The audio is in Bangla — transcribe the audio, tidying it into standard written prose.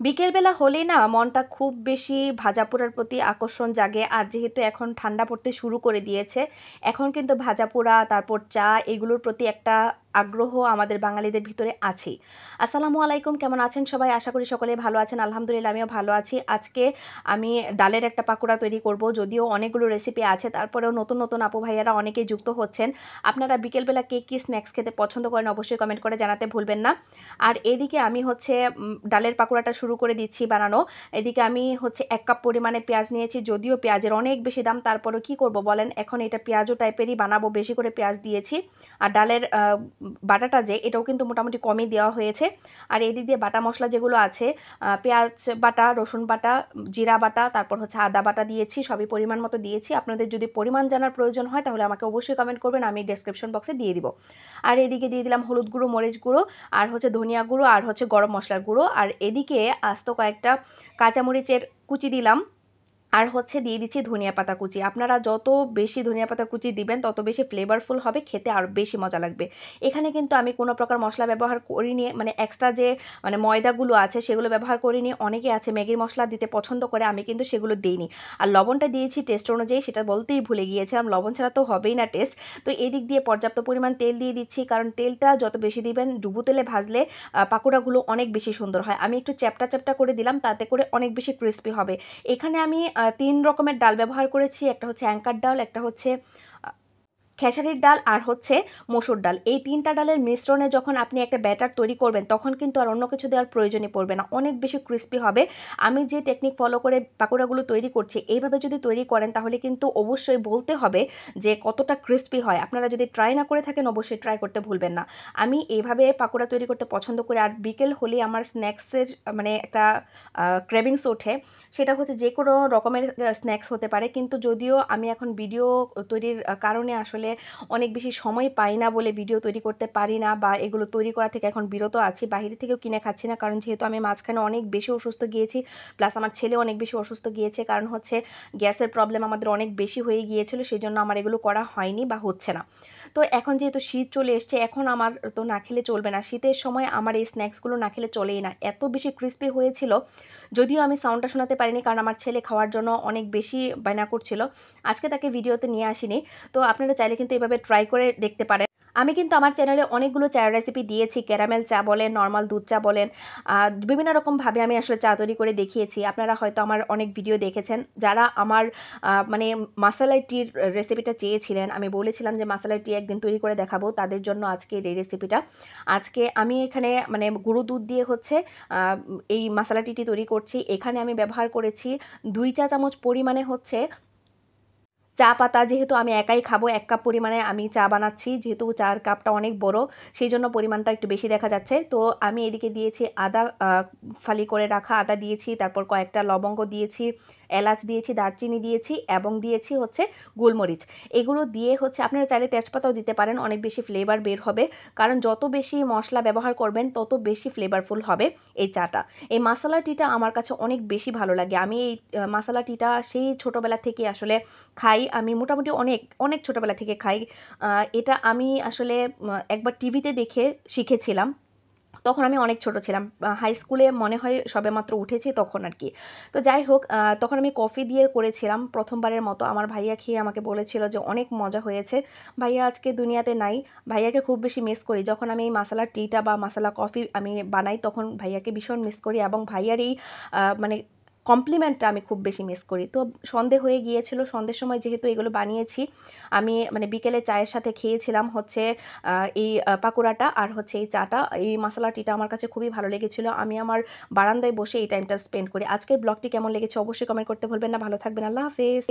বিকেলবেলা হলেই না মনটা খুব বেশি ভাজাপোড়ার প্রতি আকর্ষণ জাগে। আর যেহেতু এখন ঠান্ডা পড়তে শুরু করে দিয়েছে, এখন কিন্তু ভাজাপোড়া তারপর চা এগুলোর প্রতি একটা আগ্রহ আমাদের বাঙালিদের ভিতরে আছেই। আসসালামু আলাইকুম, কেমন আছেন সবাই? আশা করি সকলেই ভালো আছেন। আলহামদুলিল্লাহ আমিও ভালো আছি। আজকে আমি ডালের একটা পাকোড়া তৈরি করব। যদিও অনেকগুলো রেসিপি আছে, তারপরেও নতুন নতুন আপু ভাইয়ারা অনেকেই যুক্ত হচ্ছেন। আপনারা বিকেলবেলা কে কী স্ন্যাক্স খেতে পছন্দ করেন অবশ্যই কমেন্ট করে জানাতে ভুলবেন না। আর এদিকে আমি হচ্ছে ডালের পাকোড়াটা শুরু করে দিচ্ছি বানানো। এদিকে আমি হচ্ছে 1 কাপ পরিমাণে পেঁয়াজ নিয়েছি। যদিও পেঁয়াজের অনেক বেশি দাম, তারপরেও কি করব বলেন, এখন এটা পেঁয়াজও টাইপেরই বানাবো, বেশি করে পেঁয়াজ দিয়েছি। আর ডালের বাটাটা যে এটাও কিন্তু মোটামুটি কমই দেওয়া হয়েছে। আর এদিক দিয়ে বাটা মশলা যেগুলো আছে, পেঁয়াজ বাটা, রসুন বাটা, জিরা বাটা, তারপর হচ্ছে আদা বাটা দিয়েছি, সবই পরিমাণ মতো দিয়েছি। আপনাদের যদি পরিমাণ জানার প্রয়োজন হয় তাহলে আমাকে অবশ্যই কমেন্ট করবেন, আমি ডেসক্রিপশন বক্সে দিয়ে দিব। আর এদিকে দিয়ে দিলাম হলুদ গুঁড়ো, মরিচ গুঁড়ো, আর হচ্ছে ধনিয়া গুঁড়ো, আর হচ্ছে গরম মশলার গুঁড়ো। আর এদিকে আস্ত কয়েকটা কাঁচামরিচের কুচি দিলাম। আর হচ্ছে দিয়ে দিচ্ছি ধনিয়া পাতা কুচি। আপনারা যত বেশি ধনিয়া পাতা কুচি দিবেন তত বেশি ফ্লেভারফুল হবে, খেতে আরও বেশি মজা লাগবে। এখানে কিন্তু আমি কোনো প্রকার মশলা ব্যবহার করিনি, মানে এক্সট্রা যে ময়দাগুলো আছে সেগুলো ব্যবহার করিনি। অনেকে আছে ম্যাগির মশলা দিতে পছন্দ করে, আমি কিন্তু সেগুলো দিইনি। আর লবণটা দিয়েছি টেস্ট অনুযায়ী, সেটা বলতেই ভুলে গিয়েছিলাম, লবণ ছাড়া তো হবেই না টেস্ট। তো এদিক দিয়ে পর্যাপ্ত পরিমাণ তেল দিয়ে দিচ্ছি, কারণ তেলটা যত বেশি দিবেন, ডুবো তেলে ভাজলে পাকোড়াগুলো অনেক বেশি সুন্দর হয়। আমি একটু চ্যাপটা চ্যাপটা করে দিলাম, তাতে করে অনেক বেশি ক্রিস্পি হবে। এখানে আমি 3 রকমের ডাল ব্যবহার করেছি। একটা হচ্ছে অ্যাঙ্কার ডাল, একটা হচ্ছে খেসারির ডাল, আর হচ্ছে মসুর ডাল। এই 3টা ডালের মিশ্রণে যখন আপনি একটা ব্যাটার তৈরি করবেন তখন কিন্তু আর অন্য কিছু দেওয়ার প্রয়োজনই পড়বে না, অনেক বেশি ক্রিস্পি হবে। আমি যে টেকনিক ফলো করে পাকোড়াগুলো তৈরি করছি, এইভাবে যদি তৈরি করেন তাহলে কিন্তু অবশ্যই বলতে হবে যে কতটা ক্রিস্পি হয়। আপনারা যদি ট্রাই না করে থাকেন অবশ্যই ট্রাই করতে ভুলবেন না। আমি এইভাবে পাকোড়া তৈরি করতে পছন্দ করি। আর বিকেল হলেই আমার স্ন্যাক্সের একটা ক্রেভিংস ওঠে। সেটা হচ্ছে যে কোনো রকমের স্ন্যাক্স হতে পারে, কিন্তু যদিও আমি এখন ভিডিও তৈরির কারণে আসলে অনেক বেশি সময় পাই না বলে ভিডিও তৈরি করতে পারি না, বা এগুলো তৈরি করা থেকে এখন বিরত আছি। বাইরে থেকেও কিনে খাচ্ছি না, কারণ যেহেতু আমি মাঝখানে অনেক বেশি অসুস্থ গিয়েছি, প্লাস আমার ছেলে অনেক বেশি অসুস্থ গিয়েছে, কারণ হচ্ছে গ্যাসের প্রবলেম আমাদের অনেক বেশি হয়ে গিয়েছিল, সেই জন্য আমার এগুলো করা হয়নি বা হচ্ছে না। তো এখন যেহেতু শীত চলে এসছে, এখন আমার তো না খেলে চলবে না। শীতের সময় আমার এই স্ন্যাক্সগুলো না খেলে চলেই না, এত বেশি ক্রিস্পি হয়েছিল। যদিও আমি সাউন্ডটা শোনাতে পারিনি, কারণ আমার ছেলে খাওয়ার জন্য অনেক বেশি বায়না করছিল। আজকে তাকে ভিডিওতে নিয়ে আসিনি। তো আপনারা চাইলে কিন্তু এভাবে ট্রাই করে দেখতে পারেন। আমি কিন্তু আমার চ্যানেলে অনেকগুলো চায়ের রেসিপি দিয়েছি, ক্যারামেল চা বলেন, নর্মাল দুধ চা বলেন, বিভিন্ন রকমভাবে আমি আসলে চা তৈরি করে দেখিয়েছি। আপনারা হয়তো আমার অনেক ভিডিও দেখেছেন। যারা আমার মাসালাই টির রেসিপিটা চেয়েছিলেন, আমি বলেছিলাম যে মাসালাই টি একদিন তৈরি করে দেখাবো, তাদের জন্য আজকে এই রেসিপিটা। আজকে আমি এখানে গুঁড়ো দুধ দিয়ে হচ্ছে এই মাসালা টিটি তৈরি করছি। এখানে আমি ব্যবহার করেছি 2 চা চামচ পরিমাণে হচ্ছে চা পাতা। যেহেতু আমি একাই খাবো, 1 কাপ পরিমাণে আমি চা বানাচ্ছি, যেহেতু চার কাপটা অনেক বড়, সেই জন্য পরিমাণটা একটু বেশি দেখা যাচ্ছে। তো আমি এদিকে দিয়েছি আদা, ফালি করে রাখা আদা দিয়েছি, তারপর কয়েকটা লবঙ্গ দিয়েছি, এলাচ দিয়েছি, দারচিনি দিয়েছি, এবং দিয়েছি হচ্ছে গোলমরিচ। এগুলো দিয়ে হচ্ছে আপনারা চাইলে তেজপাতাও দিতে পারেন, অনেক বেশি ফ্লেভার বের হবে, কারণ যত বেশি মশলা ব্যবহার করবেন তত বেশি ফ্লেভারফুল হবে এই চাটা। এই মাসালা টিটা আমার কাছে অনেক বেশি ভালো লাগে। আমি এই মাসালা টিটা সেই ছোটোবেলা থেকে আসলে খাই। আমি মোটামুটি অনেক অনেক ছোটোবেলা থেকে খাই। এটা আমি আসলে একবার টিভিতে দেখে শিখেছিলাম। তখন আমি অনেক ছোট ছিলাম, হাই স্কুলে মনে হয় সবেমাত্র উঠেছি তখন আর কি। তো যাই হোক, তখন আমি কফি দিয়ে করেছিলাম প্রথমবারের মতো। আমার ভাইয়া খেয়ে আমাকে বলেছিল যে অনেক মজা হয়েছে। ভাইয়া আজকে দুনিয়াতে নাই, ভাইয়াকে খুব বেশি মিস করি। যখন আমি এই মাসালা টিটা বা মাসালা কফি আমি বানাই তখন ভাইয়াকে ভীষণ মিস করি, এবং ভাইয়ার এই মানে কমপ্লিমেন্টটা আমি খুব বেশি মিস করি। তো সন্ধে হয়ে গিয়েছিল, সন্ধ্যের সময় যেহেতু এগুলো বানিয়েছি, আমি বিকেলে চায়ের সাথে খেয়েছিলাম হচ্ছে এই পাকোড়াটা আর হচ্ছে এই চাটা। এই মশলা টিটা আমার কাছে খুবই ভালো লেগেছিল। আমি আমার বারান্দায় বসে এই টাইমটা স্পেন্ড করি। আজকের ব্লগটি কেমন লেগেছে অবশ্যই কমেন্ট করতে ভুলবেন না। ভালো থাকবেন, আল্লাহ হাফেজ।